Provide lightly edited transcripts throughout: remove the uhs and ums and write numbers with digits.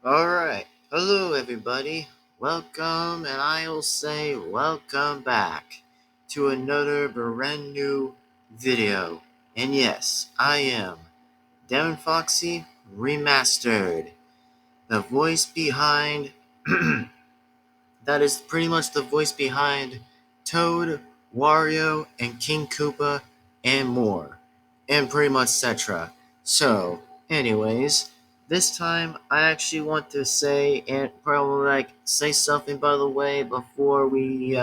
Alright, hello everybody. Welcome, and I will say welcome back to another brand new video. And yes, I am Devin-Foxy Remastered. The voice behind that is pretty much the voice behind Toad, Wario, and King Koopa, and more. And pretty much etc. So, anyways, this time I actually want to say, and probably say something by the way before we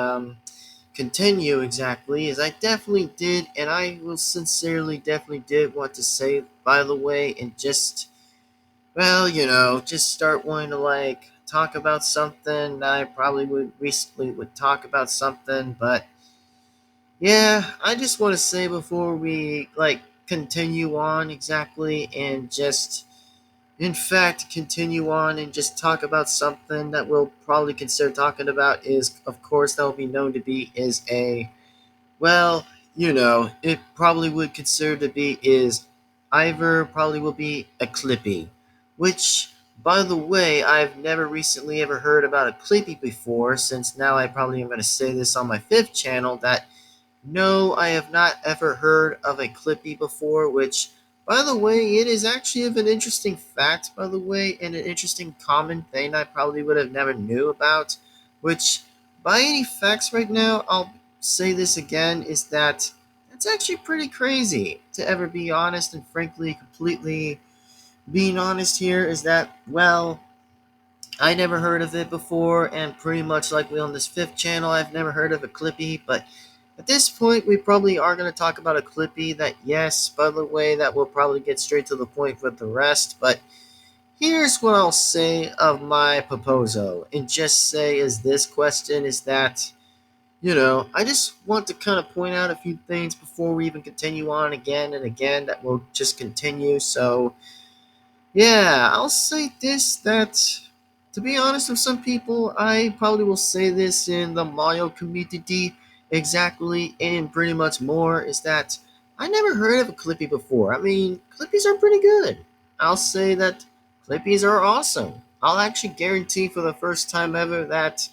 continue exactly, is I definitely did, and I will sincerely definitely did want to say by the way, and just just start wanting to talk about something that I probably would talk about something, but yeah, I just want to say before we continue on exactly and just in fact continue on and just talk about something that we'll probably consider talking about is of course that will be known to be is a well, it probably would consider to be is either probably will be a Clippy, which, by the way, I've never recently ever heard about a Clippy before, since now I probably am going to say this on my fifth channel that no, I have not ever heard of a Clippy before, which, by the way, it is actually of an interesting fact, by the way, and an interesting common thing I probably would have never knew about, which, by any facts right now, I'll say this again, is that it's actually pretty crazy, to ever be honest and frankly, completely being honest here, is that, well, I never heard of it before, and pretty much like we on this fifth channel, I've never heard of a Clippy, but at this point, we probably are going to talk about a Clippy that, yes, by the way, that will probably get straight to the point with the rest, but here's what I'll say of my proposal, and just say is this question is that, I just want to kind of point out a few things before we even continue on again and again that will just continue, so yeah, I'll say this that, to be honest with some people, I probably will say this in the Mario community exactly and pretty much more, is that I never heard of a Clippy before. I mean, Clippies are pretty good. I'll say that Clippies are awesome. I'll actually guarantee for the first time ever that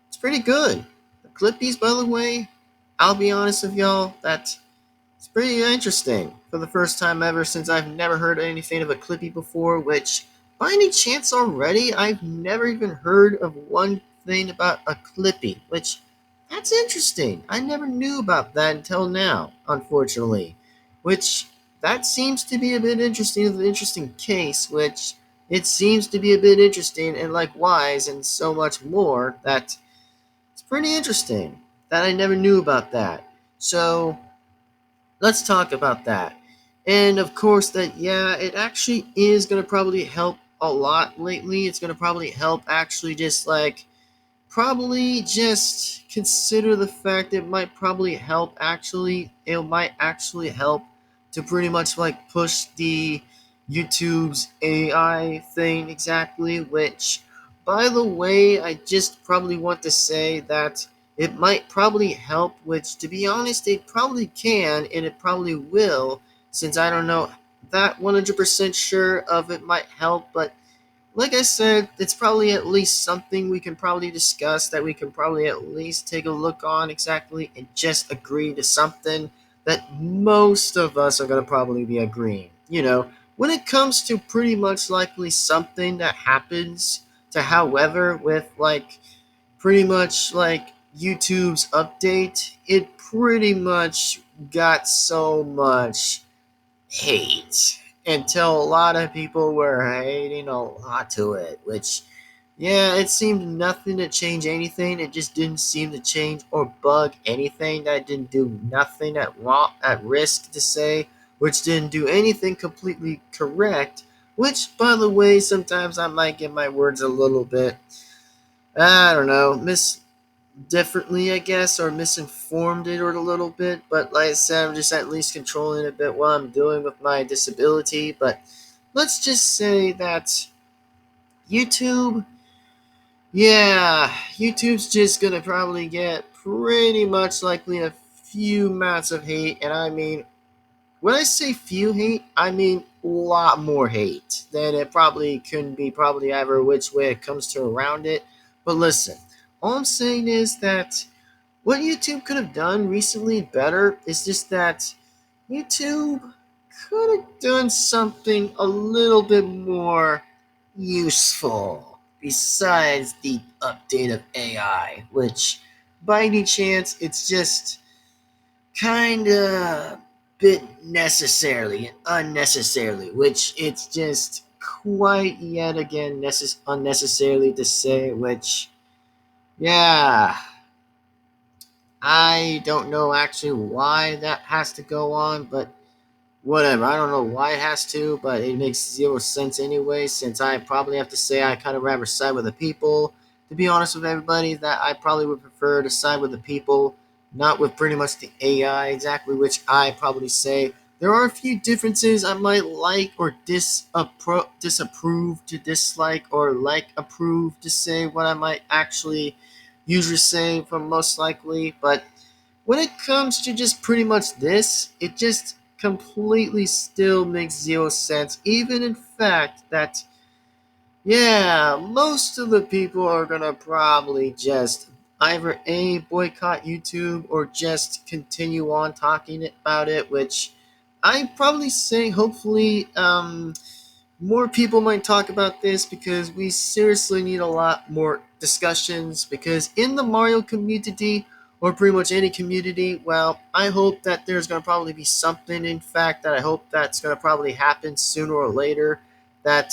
it's pretty good. The Clippies, by the way, I'll be honest with y'all, that it's pretty interesting for the first time ever since I've never heard anything of a Clippy before, which, by any chance already, I've never even heard of one thing about a Clippy, which, that's interesting. I never knew about that until now, unfortunately. Which, that seems to be a bit interesting, an interesting case, which it seems to be a bit interesting and likewise and so much more that it's pretty interesting that I never knew about that. So, let's talk about that. And of course, that, yeah, it actually is going to probably help a lot lately. It's going to probably help actually just probably just consider the fact it might probably help actually, it might actually help to pretty much push the YouTube's AI thing exactly, which, by the way, I just probably want to say that it might probably help, which, to be honest, it probably can and it probably will, since I don't know that 100% sure of it might help, but like I said, it's probably at least something we can probably discuss, that we can probably at least take a look on exactly and just agree to something that most of us are going to probably be agreeing. When it comes to pretty much likely something that happens to, however, with pretty much YouTube's update, it pretty much got so much hate until a lot of people were hating a lot to it, which, yeah, it seemed nothing to change anything. It just didn't seem to change or bug anything. That didn't do nothing at risk to say, which didn't do anything completely correct, which, by the way, sometimes I might get my words a little bit, I don't know, differently, I guess, or misinformed it or a little bit. But like I said, I'm just at least controlling a bit what I'm doing with my disability. But let's just say that YouTube, yeah, YouTube's just gonna probably get pretty much likely a few amounts of hate. And I mean, when I say few hate, I mean lot more hate than it probably can be probably ever which way it comes to around it. But listen, all I'm saying is that what YouTube could have done recently better is just that YouTube could have done something a little bit more useful besides the update of AI, which by any chance it's just kind of bit necessarily and unnecessarily, which it's just quite yet again unnecessarily to say, which, yeah, I don't know actually why that has to go on, but whatever. I don't know why it has to, but it makes zero sense anyway, since I probably have to say I kind of rather side with the people. To be honest with everybody, that I probably would prefer to side with the people, not with pretty much the AI exactly, which I probably say. There are a few differences I might like or disapprove to dislike, or like approve to say what I might actually usually say for most likely, but when it comes to just pretty much this, it just completely still makes zero sense. Even in fact that, yeah, most of the people are gonna probably just either A, boycott YouTube, or just continue on talking about it, which I probably say hopefully more people might talk about this, because we seriously need a lot more discussions, because in the Mario community, or pretty much any community, well, I hope that there's going to probably be something, in fact, that I hope that's going to probably happen sooner or later, that,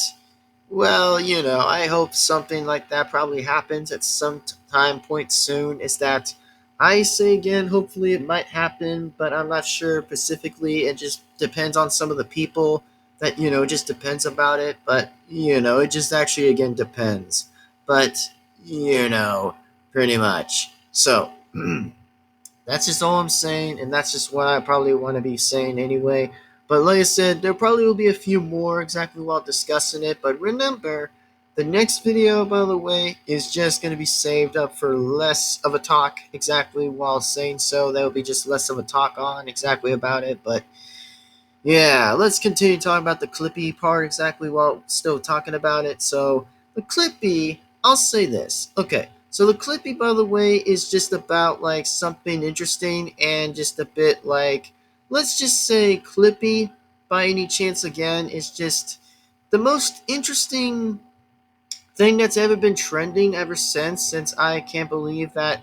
well, I hope something like that probably happens at some time point soon. Is that I say again, hopefully it might happen, but I'm not sure specifically. It just depends on some of the people that, it just depends about it. But, it just actually again depends. But, pretty much. So, that's just all I'm saying, and that's just what I probably want to be saying anyway. But like I said, there probably will be a few more exactly while discussing it. But remember, the next video, by the way, is just going to be saved up for less of a talk exactly while saying so. That will be just less of a talk on exactly about it. But yeah, let's continue talking about the Clippy part exactly while still talking about it. So, the Clippy, I'll say this. Okay, so the Clippy, by the way, is just about like something interesting and just a bit like, let's just say Clippy, by any chance again, is just the most interesting thing that's ever been trending ever since I can't believe that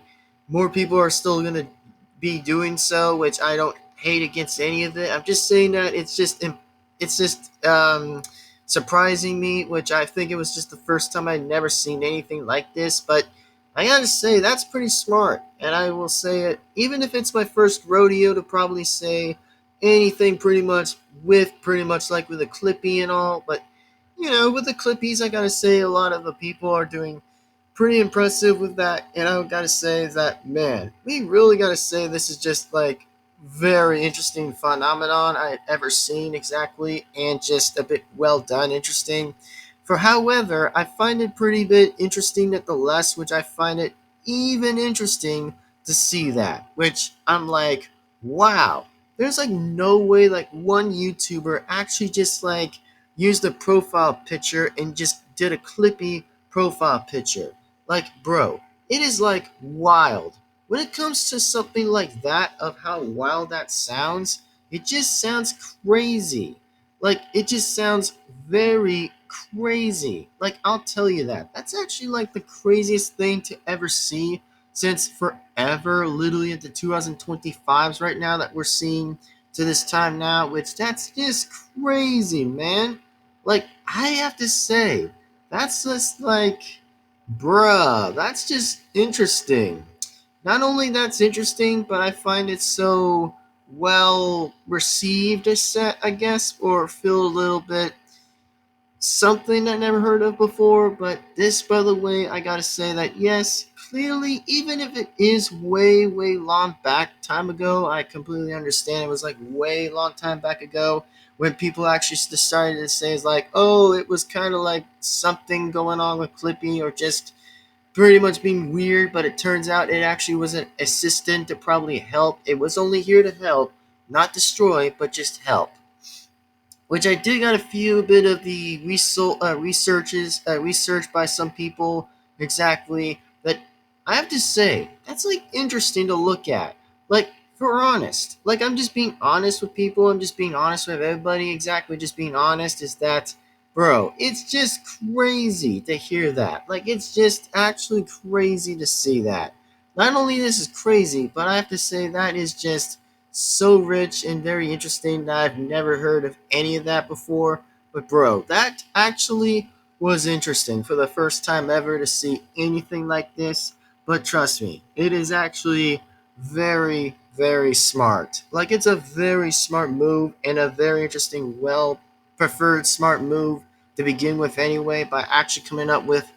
more people are still going to be doing so, which I don't hate against any of it. I'm just saying that it's just surprising me, which I think it was just the first time I'd never seen anything like this. But I gotta say that's pretty smart, and I will say it even if it's my first rodeo to probably say anything pretty much like with a Clippy and all. But with the Clippies, I gotta say a lot of the people are doing pretty impressive with that, and I gotta say that, man, we really gotta say this is just like very interesting phenomenon I've ever seen exactly, and just a bit well done, interesting. For however, I find it pretty bit interesting at the less, which I find it even interesting to see that, which I'm like, wow, there's like no way like one YouTuber actually just like used a profile picture and just did a Clippy profile picture. Like, bro, it is like wild. When it comes to something like that, of how wild that sounds, it just sounds crazy. Like, it just sounds very crazy. Like, I'll tell you that. That's actually like the craziest thing to ever see since forever, literally into 2025s right now that we're seeing to this time now, which that's just crazy, man. Like, I have to say, that's just like, bruh, that's just interesting. Not only that's interesting, but I find it so well received, I guess, or feel a little bit something I never heard of before. But this, by the way, I gotta say that yes, clearly, even if it is way, way long back time ago, I completely understand it was like way long time back ago when people actually decided to say it's like, oh, it was kind of like something going on with Clippy, or just pretty much being weird, but it turns out it actually was an assistant to probably help. It was only here to help, not destroy, but just help. which I did got a few bit of the research by some people exactly that I have to say that's like interesting to look at. Like for honest, like I'm just being honest with people. I'm just being honest with everybody. Exactly, just being honest is that, bro. It's just crazy to hear that. Like it's just actually crazy to see that. Not only this is crazy, but I have to say that is just so rich and very interesting that I've never heard of any of that before. But bro, that actually was interesting for the first time ever to see anything like this. But trust me, it is actually very, very smart. Like it's a very smart move and a very interesting, well preferred smart move to begin with anyway by actually coming up with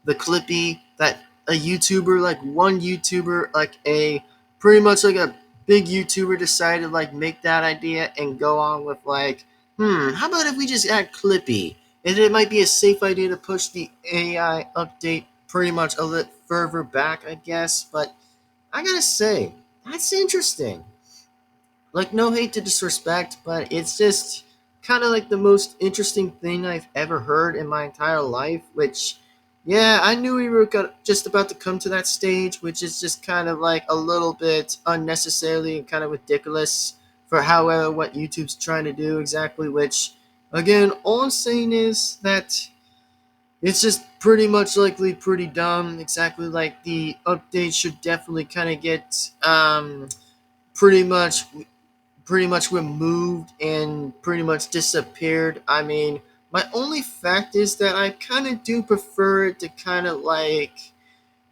the Clippy that a YouTuber, like one YouTuber, like a pretty much like a big YouTuber decided like make that idea and go on with like, how about if we just add Clippy? And it might be a safe idea to push the AI update pretty much a little further back, I guess. But I gotta say, that's interesting. Like, no hate to disrespect, but it's just kind of like the most interesting thing I've ever heard in my entire life. Which, yeah, I knew we were just about to come to that stage, which is just kind of like a little bit unnecessarily and kind of ridiculous for however what YouTube's trying to do exactly. Which, again, all I'm saying is that it's just pretty much likely pretty dumb. Exactly like the update should definitely kind of get pretty much removed and pretty much disappeared. I mean, my only fact is that I kind of do prefer it to kind of like,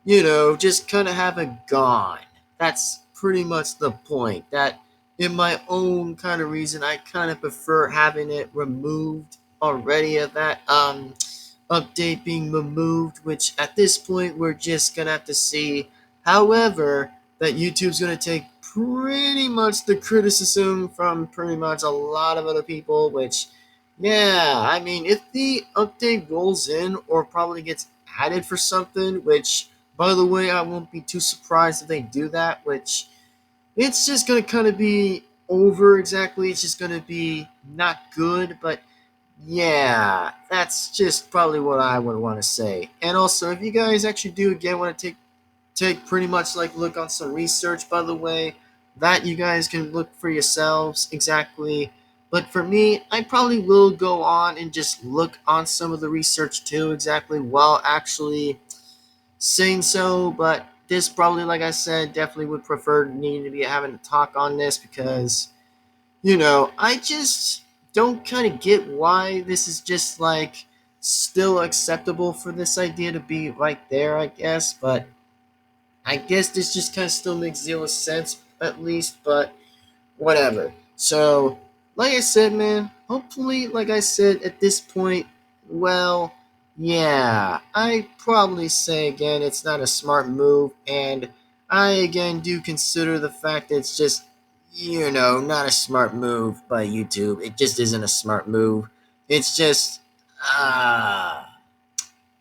just kind of have it gone. That's pretty much the point. That, in my own kind of reason, I kind of prefer having it removed already of that update being removed, which at this point we're just gonna have to see. However, that YouTube's gonna take pretty much the criticism from pretty much a lot of other people, which, yeah, I mean, if the update rolls in or probably gets added for something, which, by the way, I won't be too surprised if they do that, which it's just gonna kind of be over exactly. It's just gonna be not good, but yeah, that's just probably what I would want to say. And also, if you guys actually do again want to take pretty much like look on some research, by the way, that you guys can look for yourselves exactly. But for me, I probably will go on and just look on some of the research too, exactly, while actually saying so. But this probably, like I said, definitely would prefer needing to be having a talk on this because I just don't kind of get why this is just like still acceptable for this idea to be right there, I guess. But I guess this just kind of still makes zero sense, at least. But whatever. So, like I said, man, hopefully, like I said, at this point, well, yeah, I probably say again, it's not a smart move, and I again do consider the fact that it's just, not a smart move by YouTube. It just isn't a smart move. It's just, kind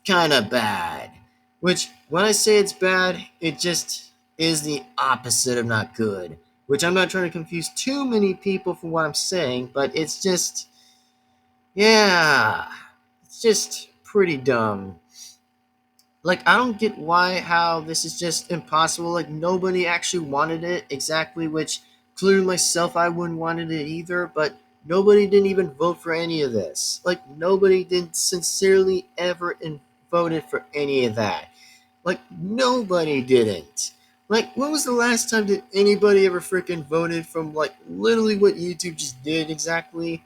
of bad. Which, when I say it's bad, it just is the opposite of not good. Which I'm not trying to confuse too many people for what I'm saying, but it's just, yeah, it's just pretty dumb. Like, I don't get how this is just impossible. Like, nobody actually wanted it exactly, which clearly myself, I wouldn't wanted it either, but nobody didn't even vote for any of this. Like, nobody did sincerely ever voted for any of that. Like, nobody didn't. Like, when was the last time did anybody ever freaking voted from, like, literally what YouTube just did exactly?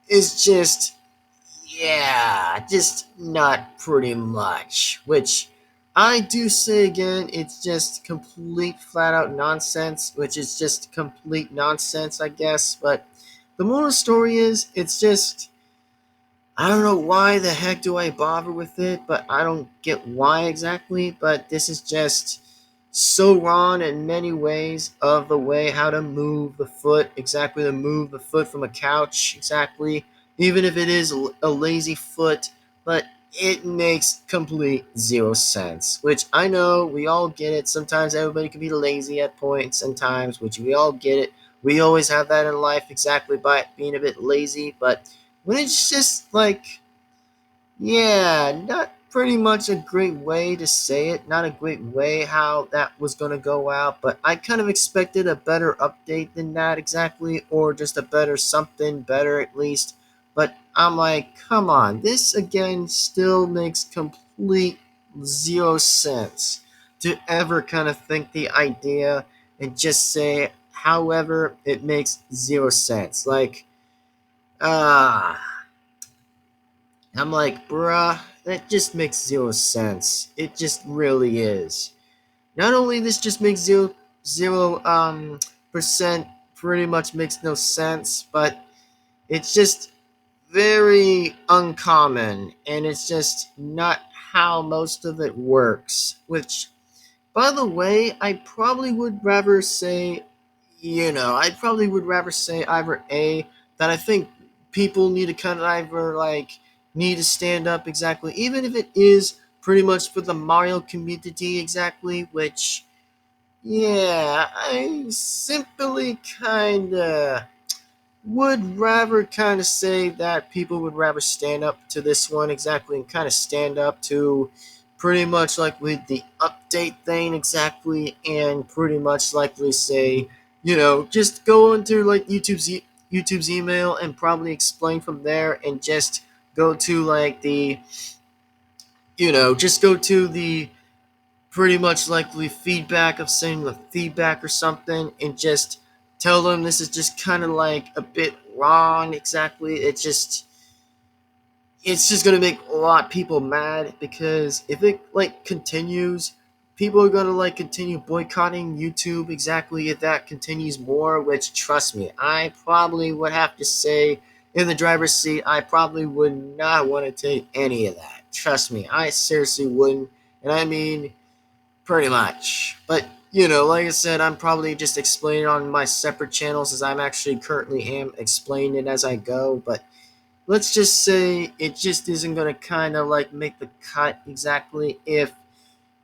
Is just, yeah, just not pretty much. Which I do say again, it's just complete flat out nonsense, which is just complete nonsense, I guess. But the moral story is, it's just, I don't know why the heck do I bother with it, but I don't get why exactly. But this is just so wrong in many ways of the way how to move the foot, exactly to move the foot from a couch, exactly. Even if it is a lazy foot, but it makes complete zero sense. Which I know we all get it. Sometimes everybody can be lazy at points and times, which we all get it. We always have that in life, exactly by being a bit lazy, but when it's just like, yeah, not pretty much a great way to say it, not a great way how that was going to go out, but I kind of expected a better update than that exactly, or just a better something better at least. But I'm like, come on, this again still makes complete zero sense to ever kind of think the idea and just say, however, it makes zero sense. Like, ah. I'm like, bruh, that just makes zero sense. It just really is. Not only this just makes zero percent pretty much makes no sense, but it's just very uncommon and it's just not how most of it works. Which, by the way, I probably would rather say, I probably would rather say either A, that I think people need to kind of either like need to stand up exactly, even if it is pretty much for the Mario community exactly, which, yeah, I simply kind of would rather kind of say that people would rather stand up to this one exactly and kind of stand up to pretty much like with the update thing exactly and pretty much likely say, just go into like YouTube's email and probably explain from there and just go to like the, just go to the pretty much likely feedback of saying the feedback or something and just tell them this is just kind of like a bit wrong exactly. It's just gonna make a lot of people mad because if it like continues, people are gonna like continue boycotting YouTube exactly if that continues more, which trust me, I probably would have to say in the driver's seat, I probably would not want to take any of that. Trust me, I seriously wouldn't. And I mean pretty much. But like I said, I'm probably just explaining on my separate channels as I'm actually currently am explaining it as I go. But let's just say it just isn't gonna kind of like make the cut exactly if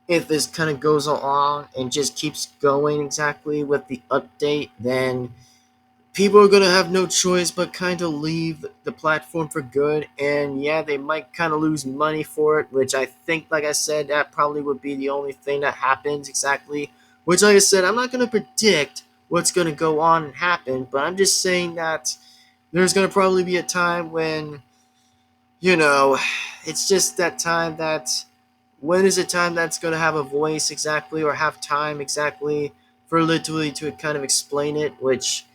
this kind of goes along and just keeps going exactly with the update. Then people are going to have no choice but kind of leave the platform for good. And yeah, they might kind of lose money for it, which I think, like I said, that probably would be the only thing that happens exactly. Which, like I said, I'm not going to predict what's going to go on and happen, but I'm just saying that there's going to probably be a time when, you know, it's just that time that when is a time that's going to have a voice exactly or have time exactly for literally to kind of explain it, which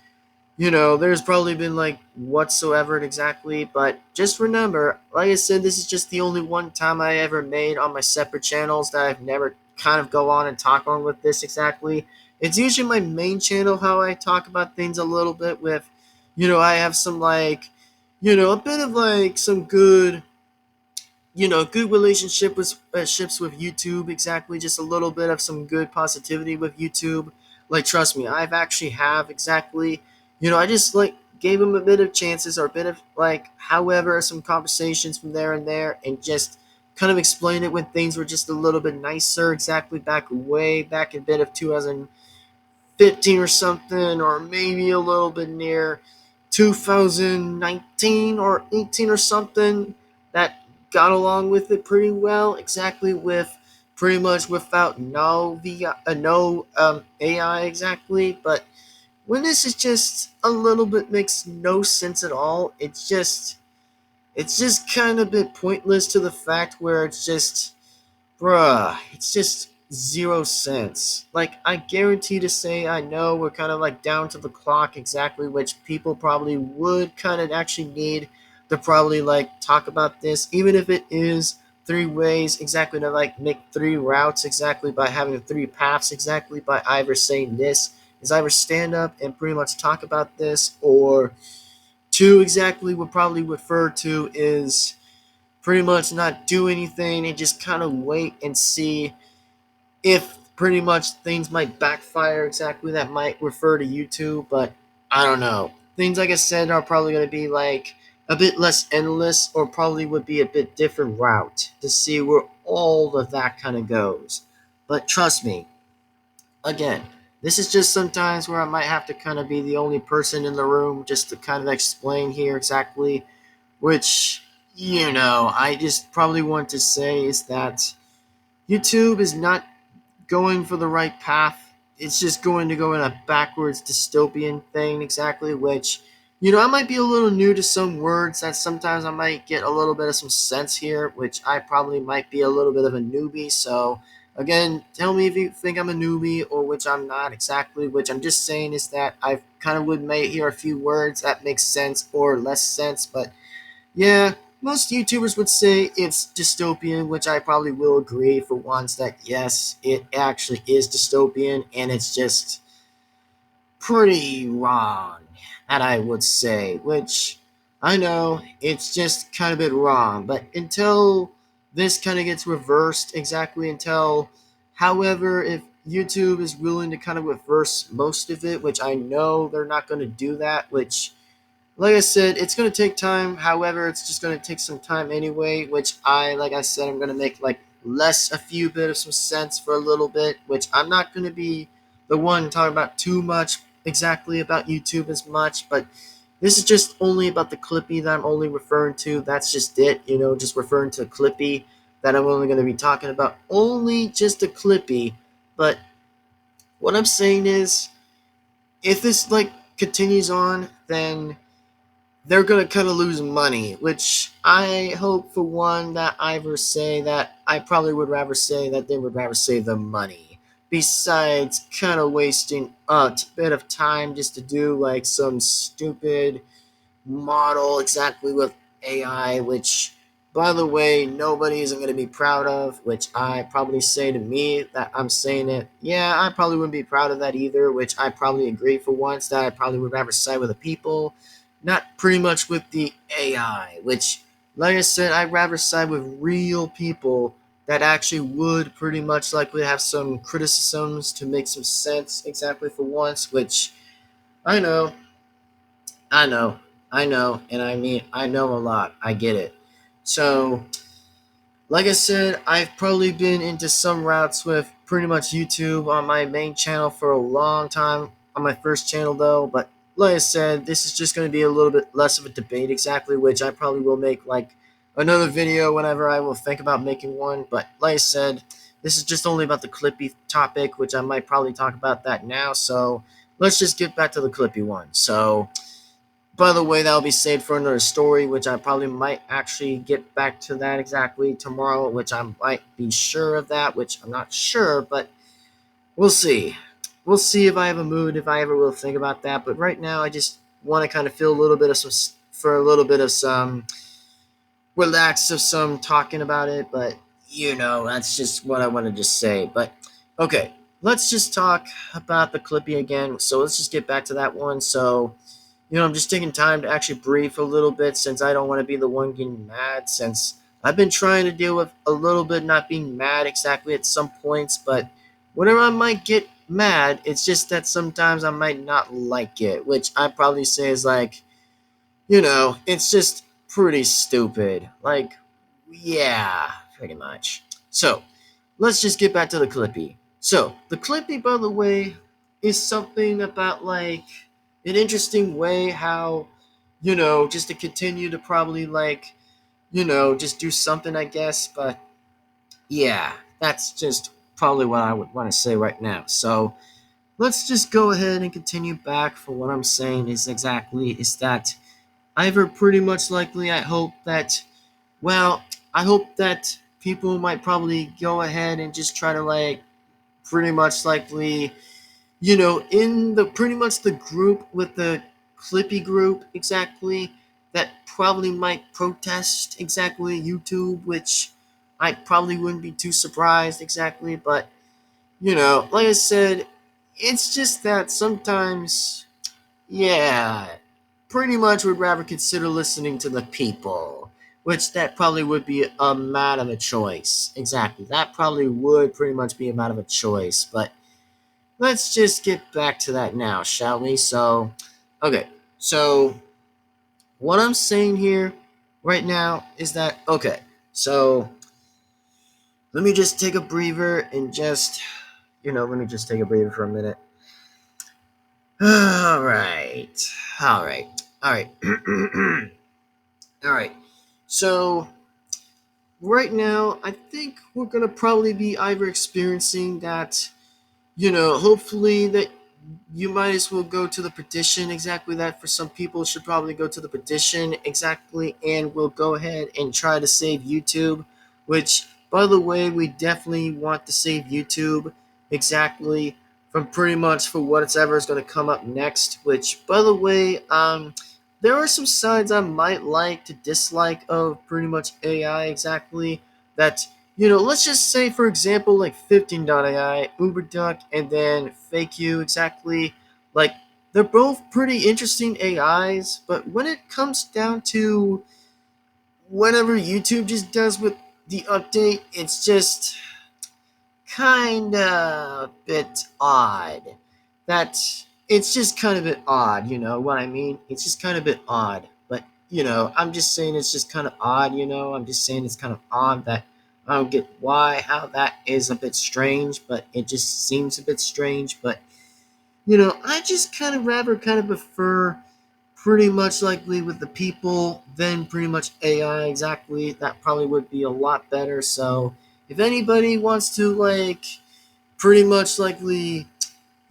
there's probably been like whatsoever exactly, but just remember, like I said, this is just the only one time I ever made on my separate channels that I've never kind of go on and talk on with this exactly. It's usually my main channel how I talk about things a little bit with, I have some like, a bit of like some good good relationship with ships with YouTube exactly, just a little bit of some good positivity with YouTube. Like trust me, I've actually have exactly, I just like gave him a bit of chances or a bit of like however some conversations from there and there and just kind of explain it when things were just a little bit nicer exactly back way back in a bit of 2015 or something, or maybe a little bit near 2019 or 18 or something, that got along with it pretty well exactly with pretty much without no AI exactly. But when this is just a little bit makes no sense at all, it's just kind of a bit pointless to the fact where it's just, bruh, it's just zero sense. Like, I guarantee to say, I know we're kind of like down to the clock exactly, which people probably would kind of actually need to probably like talk about this, even if it is three ways exactly to like make three routes exactly by having three paths exactly by either saying this is either stand up and pretty much talk about this, or two exactly would probably refer to is pretty much not do anything and just kind of wait and see if pretty much things might backfire exactly that might refer to YouTube. But I don't know. Things like I said are probably going to be like a bit less endless, or probably would be a bit different route to see where all of that kind of goes. But trust me, again, this is just sometimes where I might have to kind of be the only person in the room just to kind of explain here exactly which, I just probably want to say is that YouTube is not going for the right path. It's just going to go in a backwards dystopian thing exactly, which, I might be a little new to some words that sometimes I might get a little bit of some sense here, which I probably might be a little bit of a newbie. So, again, tell me if you think I'm a newbie or which I'm not exactly, which I'm just saying is that I kind of would may hear a few words that make sense or less sense, but yeah, most YouTubers would say it's dystopian, which I probably will agree for once that yes, it actually is dystopian, and it's just pretty wrong, that I would say, which I know it's just kind of a bit wrong, but until this kind of gets reversed exactly until, however, if YouTube is willing to kind of reverse most of it, which I know they're not going to do that, which like I said, it's going to take time. However, it's just going to take some time anyway, which like I said, I'm going to make like less a few bit of some sense for a little bit, which I'm not going to be the one talking about too much exactly about YouTube as much, but this is just only about the Clippy that I'm only referring to. That's just it, just referring to Clippy that I'm only going to be talking about. Only just a Clippy, but what I'm saying is, if this like continues on, then they're going to kind of lose money, which I hope for one that I probably would rather say that they would rather save the money. Besides kind of wasting a bit of time just to do like some stupid model exactly with AI, which, by the way, nobody isn't going to be proud of, which I probably say to me that I'm saying it. Yeah, I probably wouldn't be proud of that either, which I probably agree for once that I probably would rather side with the people, not pretty much with the AI, which, like I said, I'd rather side with real people that actually would pretty much likely have some criticisms to make some sense exactly for once, which I know I know, I know, and I mean, I know a lot. I get it. So, like I said, I've probably been into some routes with pretty much YouTube on my main channel for a long time, on my first channel though, but like I said, this is just going to be a little bit less of a debate exactly, which I probably will make like another video whenever I will think about making one, but like I said, this is just only about the Clippy topic, which I might probably talk about that now, so let's just get back to the Clippy one. So, by the way, that'll be saved for another story, which I probably might actually get back to that exactly tomorrow, which I might be sure of that, which I'm not sure, but we'll see. We'll see if I have a mood, if I ever will think about that. But right now, I just want to kind of feel a little bit of for a little bit of some relax of some talking about it. But, that's just what I want to just say. But, okay, let's just talk about the Clippy again. So let's just get back to that one. So, I'm just taking time to actually breathe for a little bit since I don't want to be the one getting mad. Since I've been trying to deal with a little bit not being mad exactly at some points, but whenever I might get mad, it's just that sometimes I might not like it, which I probably say is like, it's just pretty stupid. Like, yeah, pretty much. So, let's just get back to the Clippy. So, the Clippy, by the way, is something about like an interesting way how, just to continue to probably like, just do something, I guess. But yeah, that's just probably what I would want to say right now. So, let's just go ahead and continue back for what I'm saying is that either pretty much likely, I hope that people might probably go ahead and just try to like pretty much likely, in the pretty much the group with the Clippy group exactly that probably might protest exactly YouTube, which I probably wouldn't be too surprised exactly, but like I said, it's just that sometimes, yeah, pretty much would rather consider listening to the people, which that probably would be a matter of a choice. Exactly. That probably would pretty much be a matter of a choice. But let's just get back to that now, shall we? So, okay. So, what I'm saying here right now is that, okay. So, let me just take a breather and just, let me just take a breather for a minute. All right. All right. All right. All right. So right now, I think we're gonna probably be either experiencing that, hopefully that you might as well go to the petition exactly that for some people should probably go to the petition exactly and we'll go ahead and try to save YouTube, which by the way we definitely want to save YouTube exactly from pretty much for whatever is going to come up next, which by the way there are some sides I might like to dislike of pretty much AI exactly that, let's just say, for example, like 15.ai, UberDuck, and then Fake You exactly. Like, they're both pretty interesting AIs, but when it comes down to whatever YouTube just does with the update, it's just kinda a bit odd. That it's just kind of a bit odd, you know what I mean? It's just kind of a bit odd. But, I'm just saying it's just kind of odd, I'm just saying it's kind of odd that I don't get how that is a bit strange, but it just seems a bit strange. But, I just kind of rather kind of prefer pretty much likely with the people than pretty much AI exactly. That probably would be a lot better. So if anybody wants to like pretty much likely,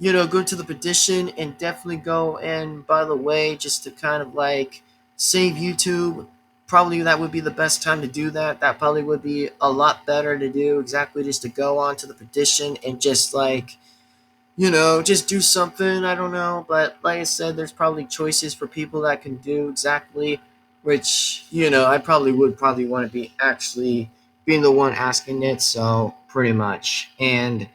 go to the petition and definitely go and by the way, just to kind of like save YouTube, probably that would be the best time to do that. That probably would be a lot better to do exactly just to go on to the petition and just like just do something. I don't know. But like I said, there's probably choices for people that can do exactly, which, I probably would probably want to be actually being the one asking it. So, pretty much. And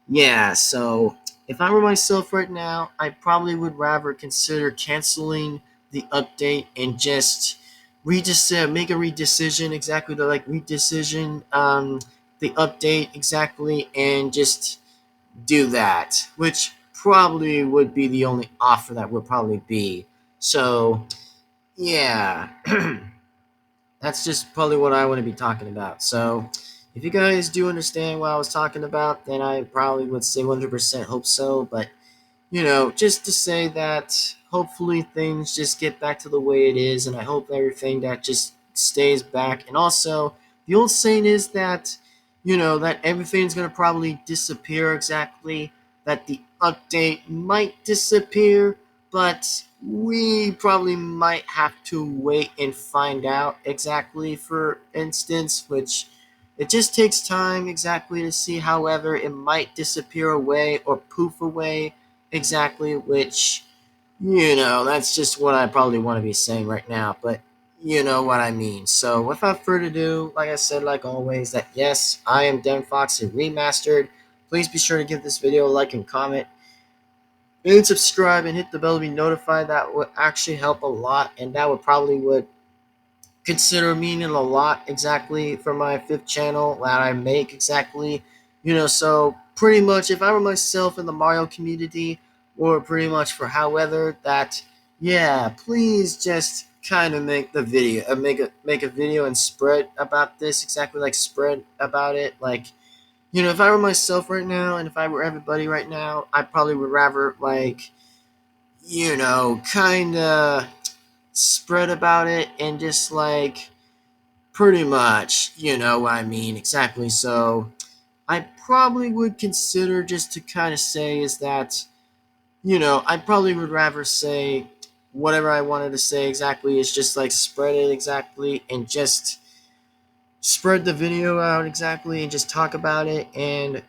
yeah, so if I were myself right now, I probably would rather consider canceling the update and just make a redecision exactly to like redecision the update exactly and just do that, which probably would be the only offer that would probably be. So, yeah, that's just probably what I want to be talking about. So, if you guys do understand what I was talking about, then I probably would say 100% hope so. But just to say that hopefully things just get back to the way it is, and I hope everything that just stays back. And also, the old saying is that, that everything's going to probably disappear exactly, that the update might disappear, but we probably might have to wait and find out exactly, for instance, which it just takes time exactly to see. However, it might disappear away or poof away exactly, which, that's just what I probably want to be saying right now, but you know what I mean. So, without further ado, like I said, like always, that yes, I am Devin-Foxy Remastered. Please be sure to give this video a like and comment, and subscribe, and hit the bell to be notified. That would actually help a lot, and that would probably would consider meaning a lot exactly for my fifth channel that I make exactly. So pretty much if I were myself in the Mario community, or pretty much for however that, yeah, please just kind of make the video, make a video and spread about this exactly, like spread about it, like, if I were myself right now and if I were everybody right now, I probably would rather like, kind of spread about it and just like pretty much, what I mean exactly. So I probably would consider just to kind of say is that, I probably would rather say whatever I wanted to say exactly is just like spread it exactly and just spread the video out exactly and just talk about it. And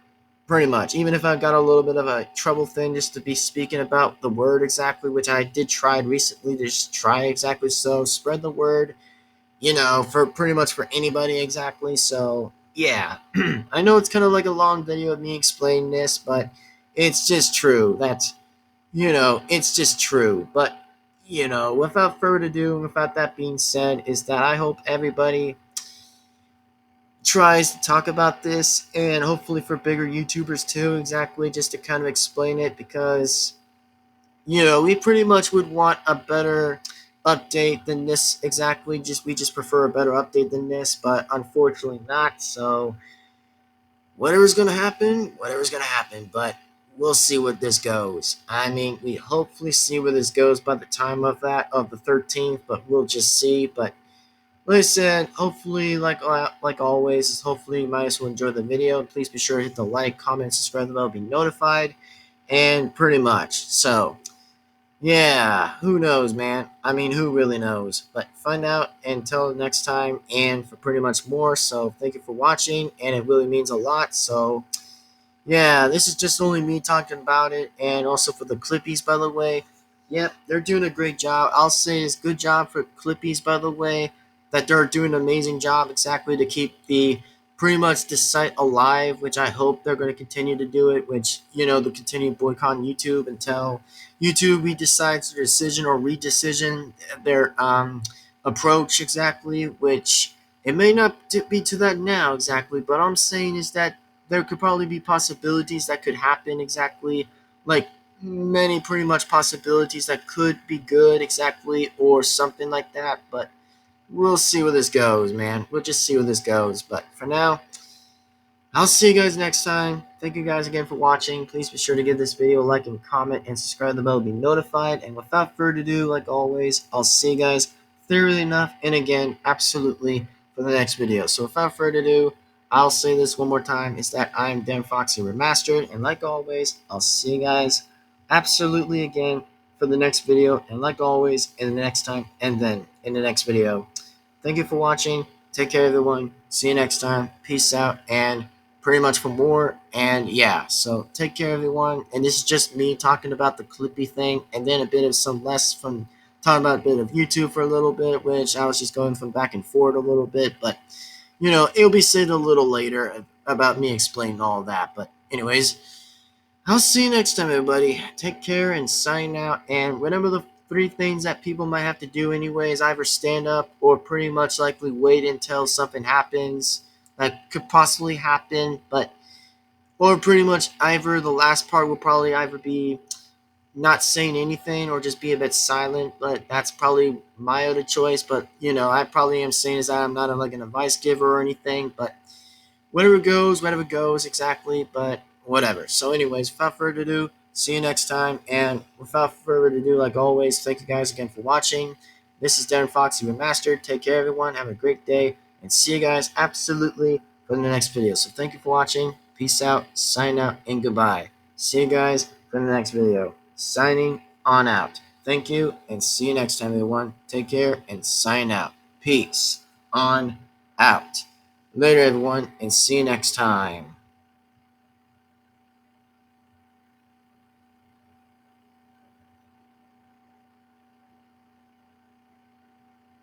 pretty much, even if I've got a little bit of a trouble thing just to be speaking about the word exactly, which I did try recently to just try exactly. So spread the word, for pretty much for anybody exactly. So yeah, I know it's kind of like a long video of me explaining this, but it's just true. It's just true. But without further ado, without that being said, is that I hope everybody tries to talk about this, and hopefully for bigger YouTubers too, exactly, just to kind of explain it, because we pretty much would want a better update than this exactly. We just prefer a better update than this, but unfortunately not. So whatever's gonna happen. But we'll see what this goes. I mean, we hopefully see where this goes by the time of the 13th, but we'll just see. But Listen, hopefully, like always, hopefully you might as well enjoy the video. Please be sure to hit the like, comment, subscribe, the bell, be notified, and pretty much. So, yeah, who knows, man? I mean, who really knows? But find out until next time, and for pretty much more. So, thank you for watching, and it really means a lot. So, yeah, this is just only me talking about it, and also for the Clippies, by the way. Yep, they're doing a great job. I'll say it's good job for Clippies, by the way, that they're doing an amazing job exactly to keep the pretty much the site alive, which I hope they're going to continue to do it. Which they'll continue boycotting YouTube until YouTube redecides their decision or redecision their approach exactly. Which it may not be to that now exactly, but I'm saying is that there could probably be possibilities that could happen exactly, like many pretty much possibilities that could be good exactly or something like that. But we'll see where this goes, man. We'll just see where this goes. But for now, I'll see you guys next time. Thank you guys again for watching. Please be sure to give this video a like and comment and subscribe to the bell to be notified. And without further ado, like always, I'll see you guys thoroughly enough and again, absolutely, for the next video. So without further ado, I'll say this one more time. It's that I'm Devin-Foxy Remastered. And like always, I'll see you guys absolutely again for the next video. And like always, in the next time, and then in the next video. Thank you for watching. Take care, everyone. See you next time. Peace out. And pretty much for more. And yeah, so take care, everyone. And this is just me talking about the Clippy thing, and then a bit of some less from talking about a bit of YouTube for a little bit, which I was just going from back and forth a little bit. But it'll be said a little later about me explaining all that. But anyways, I'll see you next time, everybody. Take care and sign out. And remember the three things that people might have to do anyways: either stand up or pretty much likely wait until something happens that could possibly happen, but or pretty much either the last part will probably either be not saying anything or just be a bit silent, but that's probably my other choice. But I probably am saying is that I'm not like an advice giver or anything, but whatever goes exactly, but whatever. So anyways, without further ado, see you next time, and without further ado, like always, thank you guys again for watching. This is Devin-Foxy Remastered. Take care, everyone. Have a great day, and see you guys absolutely for the next video. So thank you for watching. Peace out, sign out, and goodbye. See you guys for the next video. Signing on out. Thank you, and see you next time, everyone. Take care, and sign out. Peace on out. Later, everyone, and see you next time.